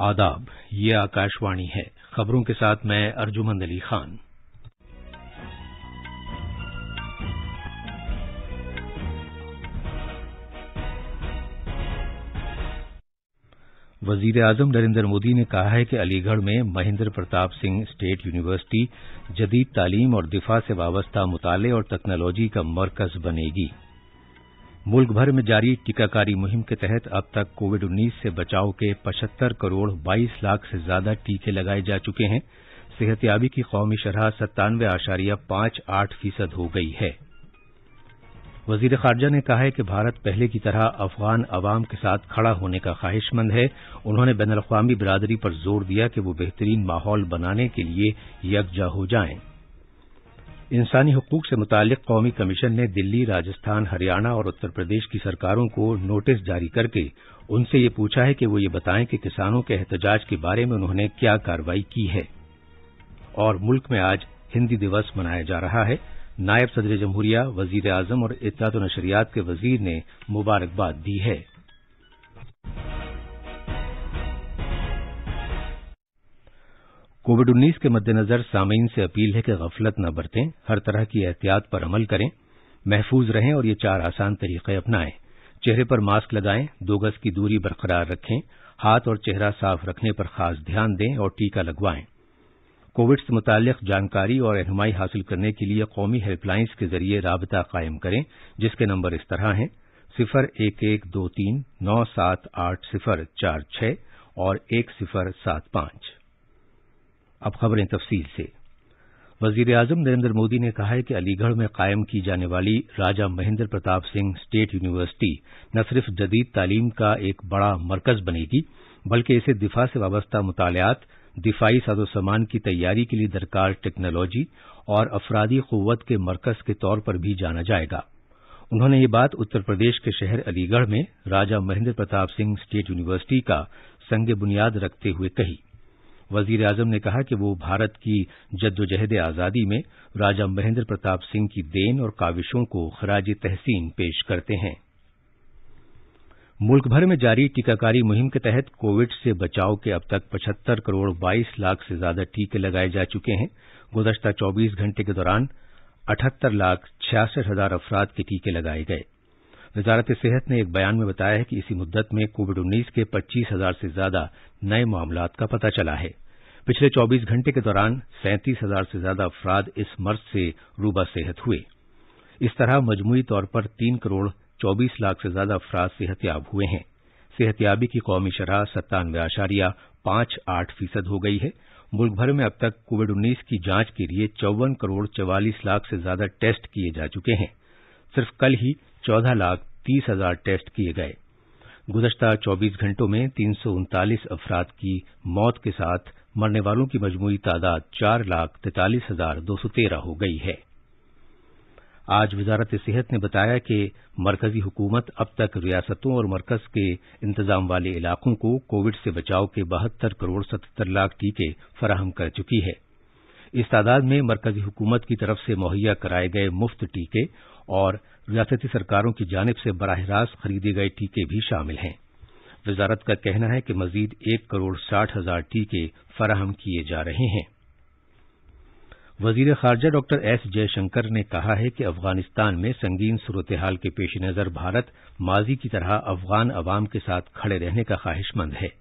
आदाब, ये आकाशवाणी है। खबरों के साथ मैं अर्जुमंद अली खान। वजीर आजम नरेंद्र मोदी ने कहा है कि अलीगढ़ में महेंद्र प्रताप सिंह स्टेट यूनिवर्सिटी जदीद तालीम और दिफा से वाबस्ता मुताले और तकनोलॉजी का मरकज बनेगी। मुल्क भर में जारी टीकाकारी मुहिम के तहत अब तक कोविड-19 से बचाव के 75 करोड़ 22 लाख से ज्यादा टीके लगाए जा चुके हैं। सेहतयाबी की कौमी शरह 97.58% हो गई है। वजीर खारजा ने कहा है कि भारत पहले की तरह अफगान अवाम के साथ खड़ा होने का ख्वाहिशमंद है। उन्होंने बैनुल-अक़वामी बिरादरी पर जोर दिया कि वो बेहतरीन माहौल बनाने के लिए यकजा हो जाएं। इंसानी हुकूक से मुताल्लिक कौमी कमीशन ने दिल्ली, राजस्थान, हरियाणा और उत्तर प्रदेश की सरकारों को नोटिस जारी करके उनसे ये पूछा है कि वो ये बताएं कि किसानों के एहतजाज के बारे में उन्होंने क्या कार्रवाई की है। और मुल्क में आज हिंदी दिवस मनाया जा रहा है। नायब सदर जमहूरिया, वजीर आजम और इत्तलात व नशरियात के वजीर ने मुबारकबाद दी है। कोविड-19 के मद्देनजर सामीन से अपील है कि गफलत न बरतें, हर तरह की एहतियात पर अमल करें, महफूज रहें और ये 4 आसान तरीके अपनाएं। चेहरे पर मास्क लगाएं, 2 गज की दूरी बरकरार रखें, हाथ और चेहरा साफ रखने पर खास ध्यान दें और टीका लगवाएं। कोविड से मुताल्लिक जानकारी और रहनुमाई हासिल करने के लिए कौमी हेल्पलाइंस के जरिए राबता कायम करें, जिसके नंबर इस तरह हैं 01123 978 और 1075। अब खबरें तफसील से। वजीर आजम नरेंद्र मोदी ने कहा है कि अलीगढ़ में कायम की जाने वाली राजा महेंद्र प्रताप सिंह स्टेट यूनिवर्सिटी न सिर्फ जदीद तालीम का एक बड़ा मरकज बनेगी, बल्कि इसे दिफा से वाबस्ता मुतालियात, दिफाई साजो-सामान की तैयारी के लिए दरकार टेक्नोलॉजी और अफरादी कुव्वत के मरकज के तौर पर भी जाना जाएगा। उन्होंने ये बात उत्तर प्रदेश के शहर अलीगढ़ में राजा महेंद्र प्रताप सिंह स्टेट यूनिवर्सिटी का संग बुनियाद रखते हुए कही। वजीर आजम ने कहा कि वो भारत की जद्दोजहद आजादी में राजा महेंद्र प्रताप सिंह की देन और काविशों को खराज तहसीन पेश करते हैं। मुल्क भर में जारी टीकाकारी मुहिम के तहत कोविड से बचाव के अब तक 75 करोड़ 22 लाख से ज्यादा टीके लगाए जा चुके हैं। गुज़श्ता 24 घंटे के दौरान 78,66,000 अफराद के टीके लगाए गए। वजारत सेहत ने एक बयान में बताया है कि इसी मुद्दत में कोविड-19 के 25,000 से ज्यादा नए मामलात का पता चला है। पिछले 24 घंटे के दौरान 37,000 से ज्यादा अफराद इस मर्ज से रूबा सेहत हुए। इस तरह मजमूई तौर पर 3 करोड़ 24 लाख से ज्यादा अफराद सेहतयाब हुए हैं। सेहतयाबी की कौमी शरह 97.58% हो गई है। मुल्क भर में अब तक कोविड-19 की जांच के लिए 54 करोड़ 44 लाख से ज्यादा टेस्ट किए जा चुके हैं। सिर्फ कल ही 14,30,000 टेस्ट किए गए। गुज़श्ता 24 घंटों में 339 अफराद की मौत के साथ मरने वालों की मजमूई तादाद 4,43,213 हो गई है। आज वजारत सेहत ने बताया कि मरकजी हुकूमत अब तक रियासतों और मरकज के इंतजाम वाले इलाकों को कोविड से बचाव के 72 करोड़ 77 लाख टीके फराहम कर चुकी है। इस तादाद में मरकजी हुकूमत की तरफ से मुहैया कराए गए मुफ्त टीके और रियासती सरकारों की जानिब से बराह रास्त खरीदे गए टीके भी शामिल हैं। वजारत का कहना है कि मजीद 1 करोड़ 60,000 टीके फराहम किए जा रहे हैं। वजीर खारजा डॉक्टर एस जयशंकर ने कहा है कि अफगानिस्तान में संगीन सूरत-ए-हाल के पेश नजर भारत माजी की तरह अफगान अवाम के साथ खड़े रहने का ख्वाहिशमंद है।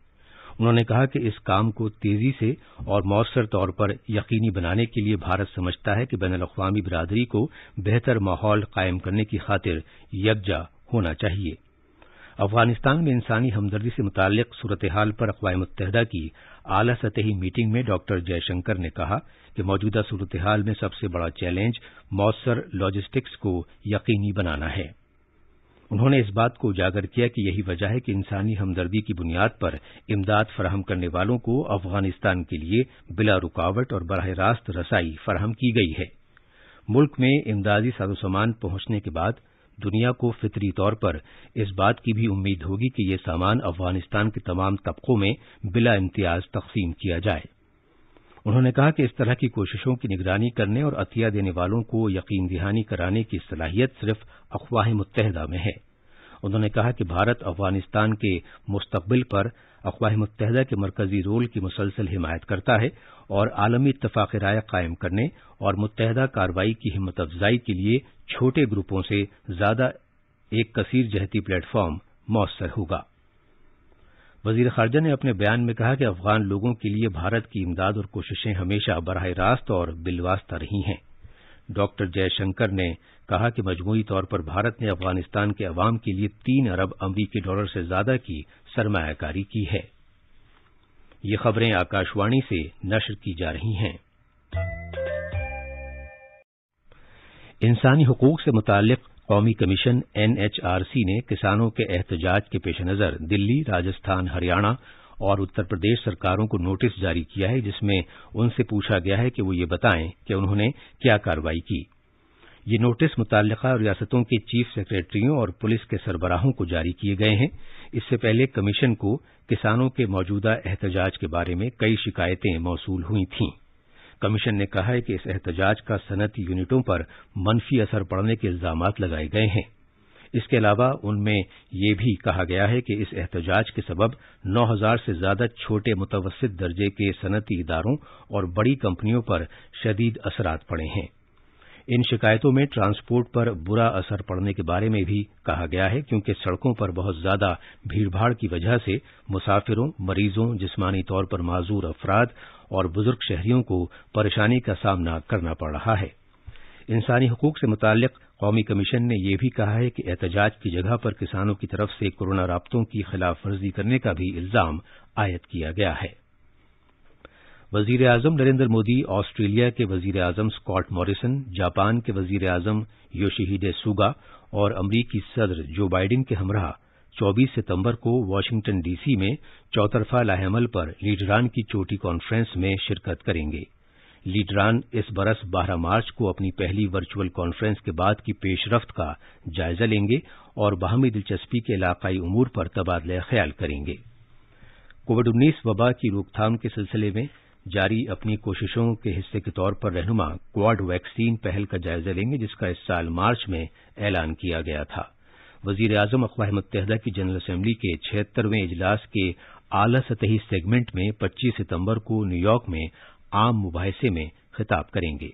उन्होंने कहा कि इस काम को तेजी से और मौसर तौर पर यकीनी बनाने के लिए भारत समझता है कि बैनुल-अक़वामी बिरादरी को बेहतर माहौल कायम करने की खातिर यकजा होना चाहिए। अफगानिस्तान में इंसानी हमदर्दी से मुताल्लिक सूरत-ए-हाल पर अक़वाम मुत्तहिदा की आला सतही मीटिंग में डॉक्टर जयशंकर ने कहा कि मौजूदा सूरत-ए-हाल में सबसे बड़ा चैलेंज मौसर लॉजिस्टिक्स को यकीनी बनाना है। उन्होंने इस बात को उजागर किया कि यही वजह है कि इंसानी हमदर्दी की बुनियाद पर इमदाद फराहम करने वालों को अफगानिस्तान के लिए बिला रुकावट और बराह रास्त रसाई फराहम की गई है। मुल्क में इमदादी साजो-सामान पहुंचने के बाद दुनिया को फितरी तौर पर इस बात की भी उम्मीद होगी कि ये सामान अफगानिस्तान के तमाम तबकों में बिला इम्तियाज तकसीम किया जाए। उन्होंने कहा कि इस तरह की कोशिशों की निगरानी करने और अतिया देने वालों को यकीन दहानी कराने की सलाहियत सिर्फ अक़वाम मुत्तहिदा में है। انہوں نے کہا کہ بھارت افغانستان کے مستقبل پر اقوام متحدہ کے مرکزی رول کی مسلسل حمایت کرتا ہے اور عالمی اتفاق رائے قائم کرنے اور متحدہ کارروائی کی ہمت افزائی کے لیے چھوٹے گروپوں سے زیادہ ایک کثیر جہتی پلیٹ فارم مؤثر ہوگا۔ وزیر خارجہ نے اپنے بیان میں کہا کہ افغان لوگوں کے لیے بھارت کی امداد اور کوششیں ہمیشہ براہ راست اور بالواسطہ رہی ہیں۔ ڈاکٹر جے شنکر نے کہا کہ مجموعی طور پر بھارت نے افغانستان کے عوام کے لیے 3 ارب امریکی ڈالر سے زیادہ کی سرمایہ کاری کی ہے۔ یہ خبریں آکاش وانی سے نشر کی جا رہی ہیں۔ انسانی حقوق سے متعلق قومی کمیشن NHRC نے کسانوں کے احتجاج کے پیش نظر دلی، راجستھان، ہریانہ اور اتر پردیش سرکاروں کو نوٹس جاری کیا ہے، جس میں ان سے پوچھا گیا ہے کہ وہ یہ بتائیں کہ انہوں نے کیا کارروائی کی۔ یہ نوٹس متعلقہ ریاستوں کے چیف سیکریٹریوں اور پولیس کے سربراہوں کو جاری کیے گئے ہیں۔ اس سے پہلے کمیشن کو کسانوں کے موجودہ احتجاج کے بارے میں کئی شکایتیں موصول ہوئی تھیں۔ کمیشن نے کہا ہے کہ اس احتجاج کا صنعتی یونٹوں پر منفی اثر پڑنے کے الزامات لگائے گئے ہیں۔ اس کے علاوہ ان میں یہ بھی کہا گیا ہے کہ اس احتجاج کے سبب 9000 سے زیادہ چھوٹے متوسط درجے کے صنعتی اداروں اور بڑی کمپنیوں پر شدید اثرات پڑے ہیں۔ ان شکایتوں میں ٹرانسپورٹ پر برا اثر پڑنے کے بارے میں بھی کہا گیا ہے، کیونکہ سڑکوں پر بہت زیادہ بھیڑ بھاڑ کی وجہ سے مسافروں، مریضوں، جسمانی طور پر معذور افراد اور بزرگ شہریوں کو پریشانی کا سامنا کرنا پڑ رہا ہے۔ انسانی حقوق سے متعلق قومی کمیشن نے یہ بھی کہا ہے کہ احتجاج کی جگہ پر کسانوں کی طرف سے کورونا رابطوں کی خلاف ورزی کرنے کا بھی الزام عائد کیا گیا ہے۔ وزیر اعظم نریندر مودی، آسٹریلیا کے وزیر اعظم اسکاٹ موریسن، جاپان کے وزیر اعظم یوشیہیڈے سوگا اور امریکی صدر جو بائیڈن کے ہمراہ 24 ستمبر کو واشنگٹن ڈی سی میں چوطرفہ لائحہ عمل پر لیڈران کی چوٹی کانفرنس میں شرکت کریں گے۔ لیڈران اس برس 12 مارچ کو اپنی پہلی ورچوئل کانفرنس کے بعد کی پیش رفت کا جائزہ لیں گے اور باہمی دلچسپی کے علاقائی امور پر تبادلہ خیال کریں گے۔ کووڈ-19 وبا کی روک تھام کے سلسلے میں جاری اپنی کوششوں کے حصے کے طور پر رہنما کوواڈ ویکسین پہل کا جائزہ لیں گے، جس کا اس سال مارچ میں اعلان کیا گیا تھا۔ وزیر اعظم اقوام متحدہ کی جنرل اسمبلی کے 76ویں اجلاس کے اعلی سطحی سیگمنٹ میں 25 ستمبر کو نیو یارک میں عام مباحثے میں خطاب کریں گے۔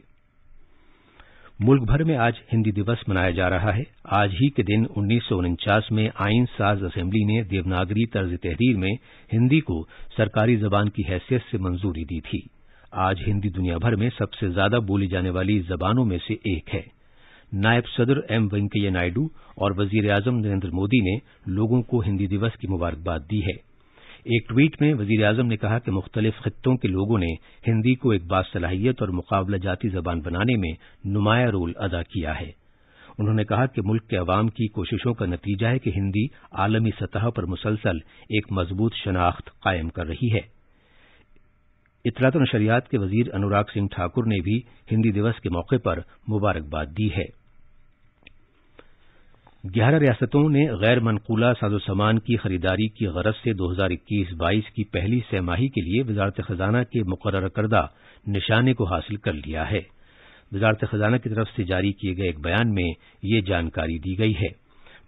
ملک بھر میں آج ہندی دیوس منایا جا رہا ہے۔ آج ہی کے دن 1949 میں آئین ساز اسمبلی نے دیوناگری طرز تحریر میں ہندی کو سرکاری زبان کی حیثیت سے منظوری دی تھی۔ آج ہندی دنیا بھر میں سب سے زیادہ بولی جانے والی زبانوں میں سے ایک ہے۔ نائب صدر ایم وینکیا نائیڈو اور وزیر اعظم نریندر مودی نے لوگوں کو ہندی دیوس کی مبارکباد دی ہے۔ ایک ٹویٹ میں وزیر اعظم نے کہا کہ مختلف خطوں کے لوگوں نے ہندی کو ایک باصلاحیت اور مقابلہ جاتی زبان بنانے میں نمایاں رول ادا کیا ہے۔ انہوں نے کہا کہ ملک کے عوام کی کوششوں کا نتیجہ ہے کہ ہندی عالمی سطح پر مسلسل ایک مضبوط شناخت قائم کر رہی ہے۔ اطلاعات و نشریات کے وزیر انوراگ سنگھ ٹھاکر نے بھی ہندی دیوس کے موقع پر مبارکباد دی ہے۔ 11 ریاستوں نے غیر منقولہ سازوسامان کی خریداری کی غرض سے 2021-22 کی پہلی سہ ماہی کے لیے وزارت خزانہ کے مقررہ کردہ نشانے کو حاصل کر لیا ہے۔ وزارت خزانہ کی طرف سے جاری کیے گئے ایک بیان میں یہ جانکاری دی گئی ہے۔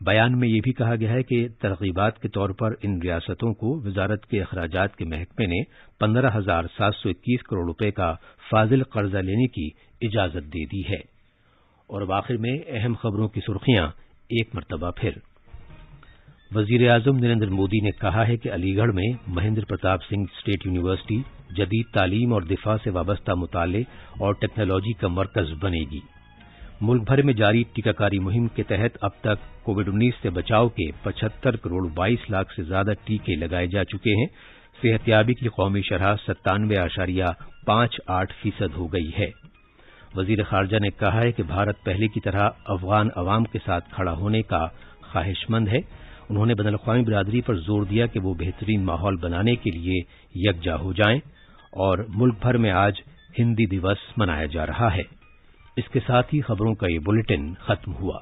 بیان میں یہ بھی کہا گیا ہے کہ ترغیبات کے طور پر ان ریاستوں کو وزارت کے اخراجات کے محکمے نے 15,721 کروڑ روپے کا فاضل قرضہ لینے کی اجازت دے دی ہے۔ اور آخر میں اہم خبروں کی سرخیاں ایک مرتبہ پھر۔ وزیر اعظم نریندر مودی نے کہا ہے کہ علی گڑھ میں مہندر پرتاپ سنگھ اسٹیٹ یونیورسٹی جدید تعلیم اور دفاع سے وابستہ مطالعے اور ٹیکنالوجی کا مرکز بنے گی۔ ملک بھر میں جاری ٹیکہ کاری مہم کے تحت اب تک کووڈ-19 سے بچاؤ کے 75 کروڑ 22 لاکھ سے زیادہ ٹیکے لگائے جا چکے ہیں۔ صحت یابی کی قومی شرح 97.58% ہو گئی ہے۔ وزیر خارجہ نے کہا ہے کہ بھارت پہلے کی طرح افغان عوام کے ساتھ کھڑا ہونے کا خواہش مند ہے۔ انہوں نے بین الاقوامی برادری پر زور دیا کہ وہ بہترین ماحول بنانے کے لیے یکجا ہو جائیں، اور ملک بھر میں آج ہندی دیوس منایا جا رہا ہے۔ اس کے ساتھ ہی خبروں کا یہ بلیٹن ختم ہوا۔